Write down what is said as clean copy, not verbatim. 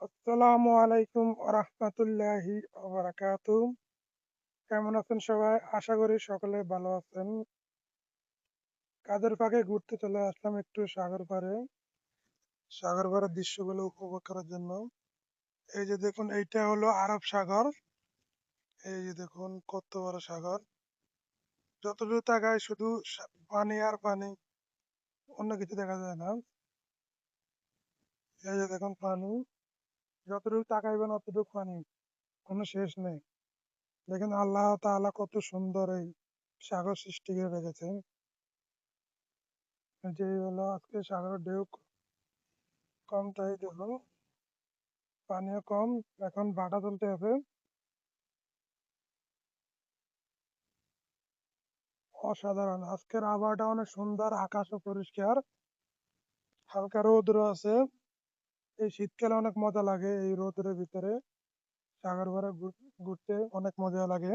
আসসালামু আলাইকুম রাহমাতুল্লাহি ওয়া বারাকাতুহু। কেমন আছেন সবাই? আশা করি সকলে ভালো আছেন। কাজের ফাঁকে ঘুরতে চলে আসলাম একটু সাগর পাড়ে। সাগর পাড়ের দৃশ্যগুলো উপভোগ করার জন্য। এই যে দেখুন, এইটা হলো আরব সাগর। এই যে দেখুন কত বড় সাগর। যতদূর তাকায় শুধু পানি আর পানি, অন্য কিছু দেখা যায় না। এই যে দেখুন পানি, যতটুকু তাকাইবেন অতটুকু পানি, কোনো শেষ নেই। দেখেন আল্লাহ তাআলা কত সুন্দর এই সাগর সৃষ্টি করে রেখেছেন। যে হলো আজকে সাগরের ঢেউ কম, তাই দেখুন পানিও কম। এখন ভাটা তুলতে হবে। অসাধারণ, আজকের আবহাওয়াটা অনেক সুন্দর, আকাশও পরিষ্কার, হালকা রোদ্র আছে। এই শীতকালে অনেক মজা লাগে এই রোদের ভিতরে সাগর পাড়ে ঘুরতে, অনেক মজা লাগে।